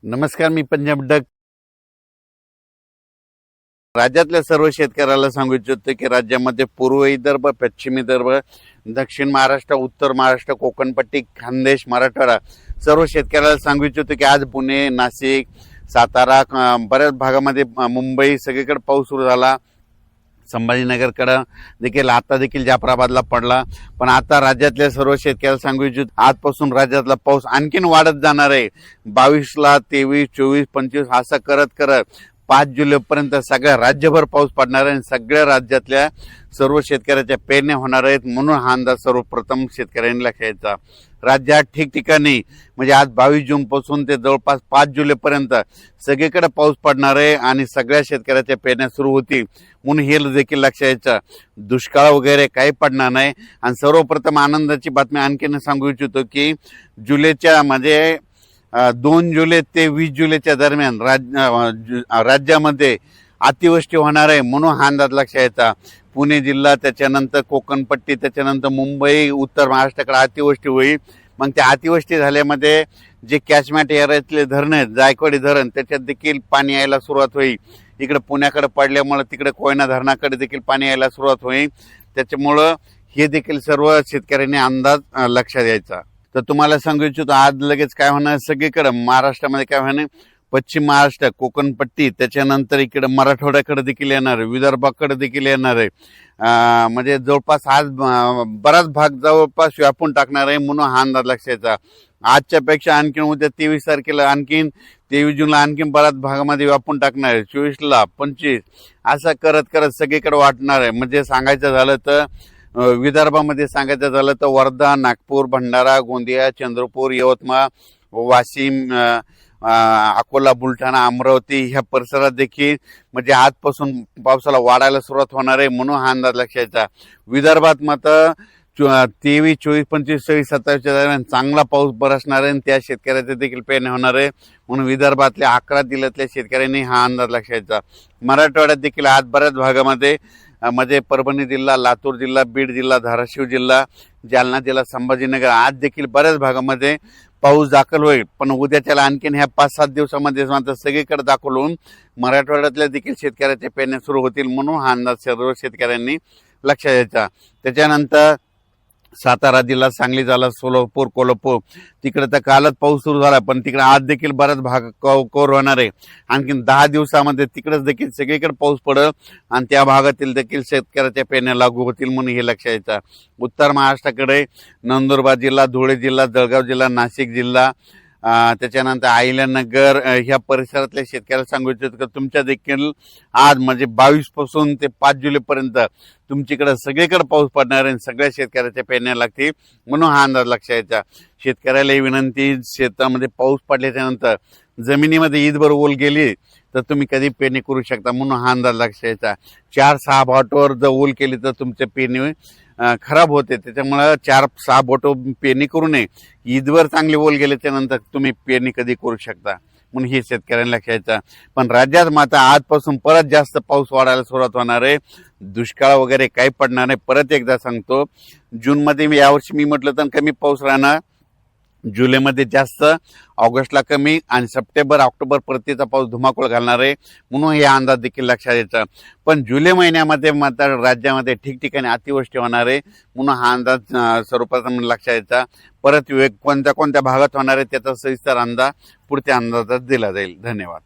नमस्कार, मी पंजाब डक. राज्यातल्या सर्व शेतकऱ्याला सांगू इच्छितो की राज्यामध्ये पूर्व विदर्भ, पश्चिम विदर्भ, दक्षिण महाराष्ट्र, उत्तर महाराष्ट्र, कोकणपट्टी, खानदेश, मराठवाडा सर्व शेतकऱ्याला सांगू इच्छितो की आज पुणे, नाशिक, सातारा, बऱ्याच भागामध्ये, मुंबई सगळीकडे पाऊस सुरू झाला. संभाजीनगरकडं देखील आता देखील जाफराबादला पडला. पण आता राज्यातल्या सर्व शेतकऱ्याला सांगू इच्छितो आजपासून राज्यातला पाऊस आणखीन वाढत जाणार आहे. 22ला 23, 24, 25 असं करत करत 5 जुलैपर्यंत सगळ्या राज्यभर पाऊस पडणार आहे. सगळ्या राज्यातल्या सर्व शेतकऱ्याच्या पेरण्या होणार आहेत. म्हणून हा अंदाज सर्वप्रथम शेतकऱ्यांनी लक्षात घ्यायचा. राज्यात ठिकठिकाणी म्हणजे आज 22 जून पासून ते जवळपास 5 जुलैपर्यंत सगळीकडे पाऊस पडणार आहे आणि सगळ्या शेतकऱ्याच्या पेरण्या सुरू होतील. म्हणून हे देखील लक्षात घ्यायचं. दुष्काळ वगैरे काही पडणार नाही. आणि सर्वप्रथम आनंदाची बातमी आणखीन सांगू इच्छितो की जुलैच्या म्हणजे 2 जुलै ते 20 जुलैच्या दरम्यान राज्यामध्ये अतिवृष्टी होणार आहे. म्हणून हा अंदाज लक्षात घ्यायचा. पुणे जिल्हा, त्याच्यानंतर कोकणपट्टी, त्याच्यानंतर मुंबई, उत्तर महाराष्ट्राकडे अतिवृष्टी होईल. मग त्या अतिवृष्टी झाल्यामध्ये जे कॅचमेंट एरियातले धरण आहेत, जायकवाडी धरण, त्याच्यात देखील पाणी यायला सुरुवात होईल. इकडे पुण्याकडे पडल्यामुळे तिकडे कोयना धरणाकडे देखील पाणी यायला सुरुवात होईल. त्याच्यामुळं हे देखील सर्व शेतकऱ्यांनी अंदाज लक्षात द्यायचा. तर तुम्हाला सांगू इच्छितो आज लगेच काय होणार सगळीकडे महाराष्ट्रामध्ये काय होणार, पश्चिम महाराष्ट्र, कोकणपट्टी, त्याच्यानंतर इकडे मराठवाड्याकडे देखील येणार आहे, विदर्भाकडे देखील येणार आहे. म्हणजे जवळपास आज बराच भाग जवळपास व्यापून टाकणार आहे. म्हणून हा अंदाज लक्षात. आजच्या पेक्षा आणखीन उद्या 23 तारखेला आणखीन 23 जूनला आणखीन बऱ्याच भागामध्ये व्यापून टाकणार आहे. 24ला 25 असं करत करत सगळीकडे वाटणार आहे. म्हणजे सांगायचं झालं तर विदर्भामध्ये सांगायचं झालं तर वर्धा, नागपूर, भंडारा, गोंदिया, चंद्रपूर, यवतमाळ, वाशिम, अकोला, बुलढाणा, अमरावती ह्या परिसरात देखील म्हणजे आजपासून पावसाला वाढायला सुरुवात होणार आहे. म्हणून हा अंदाज लक्षात. विदर्भात मात्र 23, 24, 25, 26, 27च्या दरम्यान चांगला पाऊस बरसणार आहे. त्या शेतकऱ्याचे देखील पेरणी होणार आहे. म्हणून विदर्भातल्या 11 जिल्ह्यातल्या शेतकऱ्यांनी हा अंदाज लक्षात. मराठवाड्यात देखील आज बऱ्याच भागामध्ये म्हणजे परभणी जिल्हा, लातूर जिल्हा, बीड जिल्हा, धाराशिव जिल्हा, जालना जिल्हा, संभाजीनगर आज देखील बऱ्याच भागामध्ये पाऊस दाखल होईल. पण उद्याच्याला आणखीन ह्या 5-7 दिवसामध्ये मात्र सगळीकडे दाखल होऊन मराठवाड्यातल्या देखील शेतकऱ्याच्या पेरण्या सुरू होतील. म्हणून हा अंदाज सर्व शेतकऱ्यांनी लक्षात द्यायचा. त्याच्यानंतर सातारा जिल्हा, सांगली जिल्हा, सोलापूर, कोल्हापूर तिकडे तर कालच पाऊस सुरू झाला. पण तिकडे आज देखील बराच भाग कव्हर होणार आहे. आणखीन 10 दिवसामध्ये तिकडेच देखील सगळीकडे पाऊस पडेल आणि त्या भागातील देखील शेतकऱ्याच्या पेरण्या लागू होतील. म्हणून हे लक्षात घ्यायचं. उत्तर महाराष्ट्राकडे नंदुरबार जिल्हा, धुळे जिल्हा, जळगाव जिल्हा, नाशिक जिल्हा, त्याच्यानंतर अहिल्यानगर ह्या परिसरातल्या शेतकऱ्याला सांगू इच्छितो की तुमच्या देखील आज म्हणजे 22 पासून ते 5 जुलैपर्यंत तुमच्याकडे सगळीकडे पाऊस पडणार आहे. सगळ्या शेतकऱ्याच्या पेरण्या लागतील. म्हणून हा अंदाज लक्षात घ्यायचा. शेतकऱ्याला विनंती, शेतामध्ये पाऊस पडल्याच्या नंतर जमिनीमध्ये ईदभर ओल गेली तर तुम्ही कधी पेरणी करू शकता. म्हणून हा अंदाज लक्षात घ्यायचा. 4-6 बोटावर जर ओल केली तर तुमच्या पेरणी खराब होते. त्याच्यामुळे 4-6 बोट पेरणी करू नये. ईदवर चांगली ओल गेल्याच्या नंतर तुम्ही पेरणी कधी करू शकता. म्हणून हे शेतकऱ्यांना लक्षात. पण राज्यात मात्र आजपासून परत जास्त पाऊस वाढायला सुरुवात होणार आहे. दुष्काळ वगैरे काही पडणार नाही. परत एकदा सांगतो, जूनमध्ये यावर्षी मी म्हटलं तर कमी पाऊस राहणार, जुलैमध्ये जास्त, ऑगस्टला कमी आणि सप्टेंबर, ऑक्टोबर परतीचा पाऊस धुमाकूळ घालणार आहे. म्हणून हे अंदाज देखील लक्षात द्यायचा. पण जुलै महिन्यामध्ये मात्र राज्यामध्ये ठिकठिकाणी अतिवृष्टी होणार आहे. म्हणून हा अंदाज सर्वप्रथम लक्षात द्यायचा. परत कोणत्या कोणत्या भागात होणार आहे त्याचा सविस्तर अंदाज पुढच्या अंदाजात दिला जाईल. धन्यवाद.